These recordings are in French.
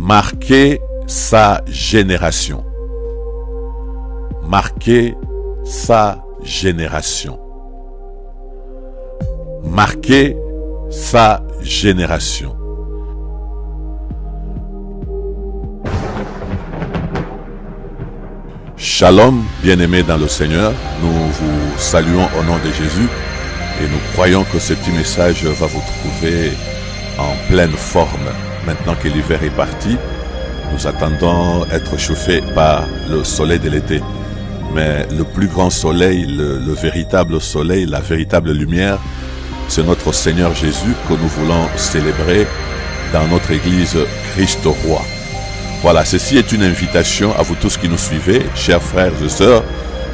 Marquer sa génération. Marquer sa génération. Marquer sa génération. Shalom, bien-aimés dans le Seigneur, nous vous saluons au nom de Jésus et nous croyons que ce petit message va vous trouver en pleine forme. Maintenant que l'hiver est parti, nous attendons être chauffés par le soleil de l'été. Mais le plus grand soleil, le véritable soleil, la véritable lumière, c'est notre Seigneur Jésus que nous voulons célébrer dans notre église Christ Roi. Voilà, ceci est une invitation à vous tous qui nous suivez, chers frères et sœurs,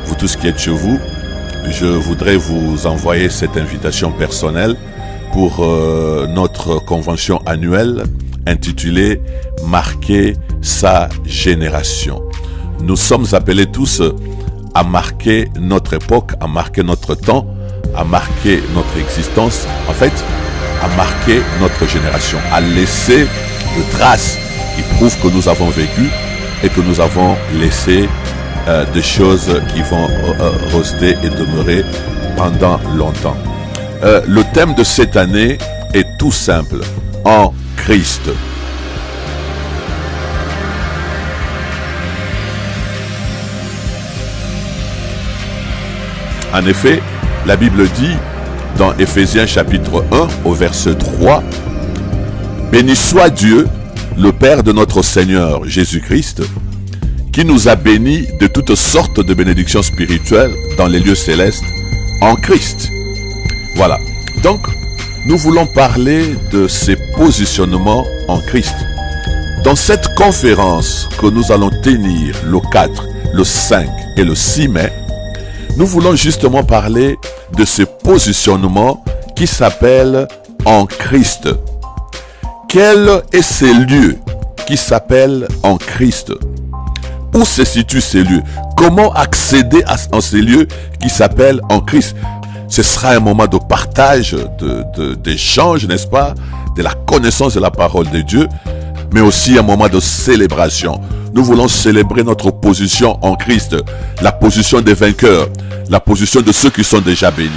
vous tous qui êtes chez vous. Je voudrais vous envoyer cette invitation personnelle pour notre convention annuelle intitulée « Marquer sa génération ». Nous sommes appelés tous à marquer notre époque, à marquer notre temps, à marquer notre existence, en fait, à marquer notre génération, à laisser de traces qui prouvent que nous avons vécu et que nous avons laissé des choses qui vont rester et demeurer pendant longtemps. Le thème de cette année est tout simple, en Christ. En effet, la Bible dit dans Éphésiens chapitre 1 au verset 3, « Béni soit Dieu, le Père de notre Seigneur Jésus-Christ, qui nous a bénis de toutes sortes de bénédictions spirituelles dans les lieux célestes en Christ. » Voilà. Donc, nous voulons parler de ces positionnements en Christ. Dans cette conférence que nous allons tenir le 4, le 5 et le 6 mai, nous voulons justement parler de ce positionnement qui s'appelle en Christ. Quel est ce lieu qui s'appelle en Christ? Où se situent ces lieux? Comment accéder à ces lieux qui s'appellent en Christ? Ce sera un moment de partage, d'échange, n'est-ce pas? De la connaissance de la parole de Dieu, mais aussi un moment de célébration. Nous voulons célébrer notre position en Christ, la position des vainqueurs, la position de ceux qui sont déjà bénis.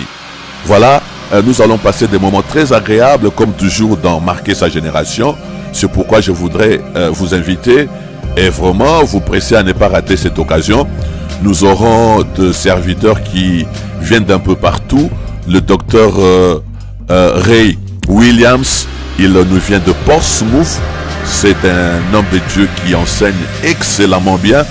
Voilà, nous allons passer des moments très agréables, comme toujours dans Marquer sa génération. C'est pourquoi je voudrais vous inviter et vraiment vous presser à ne pas rater cette occasion. Nous aurons des serviteurs qui viennent d'un peu partout. Le docteur Ray Williams, il nous vient de Portsmouth. C'est un homme de Dieu qui enseigne excellemment bien.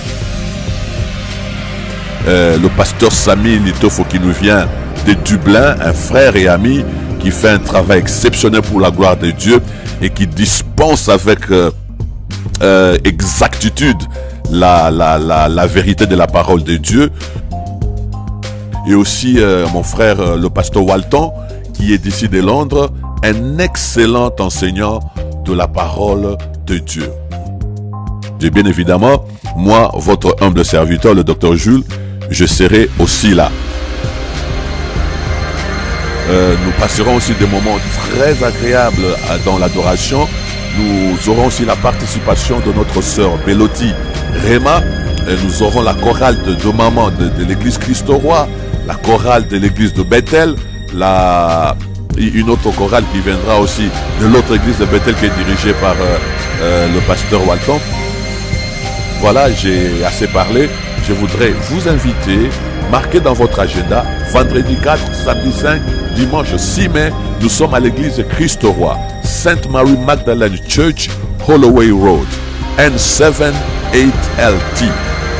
Le pasteur Sami Litofo qui nous vient de Dublin, un frère et ami qui fait un travail exceptionnel pour la gloire de Dieu et qui dispense avec exactitude la vérité de la parole de Dieu. Et aussi mon frère le pasteur Walton qui est d'ici de Londres, un excellent enseignant de la parole de Dieu. Et bien évidemment, moi, votre humble serviteur, le docteur Jules, je serai aussi là. Nous passerons aussi des moments très agréables dans l'adoration. Nous aurons aussi la participation de notre sœur Belotti Rema. Nous aurons la chorale de maman de l'église Christ Roi, la chorale de l'église de Bethel, une autre chorale qui viendra aussi de l'autre église de Bethel qui est dirigée par le pasteur Walton. Voilà, j'ai assez parlé. Je voudrais vous inviter, marquez dans votre agenda, vendredi 4, samedi 5, dimanche 6 mai, nous sommes à l'église Christ Roi, Sainte Marie Magdalene Church, Holloway Road, N78LT.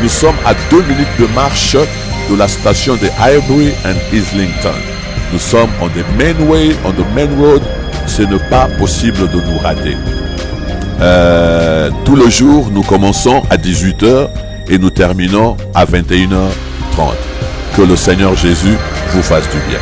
Nous sommes à 2 minutes de marche de la station de Highbury and Islington. Nous sommes on the main road. Ce n'est pas possible de nous rater. Tous les jours, nous commençons à 18h et nous terminons à 21h30. Que le Seigneur Jésus vous fasse du bien.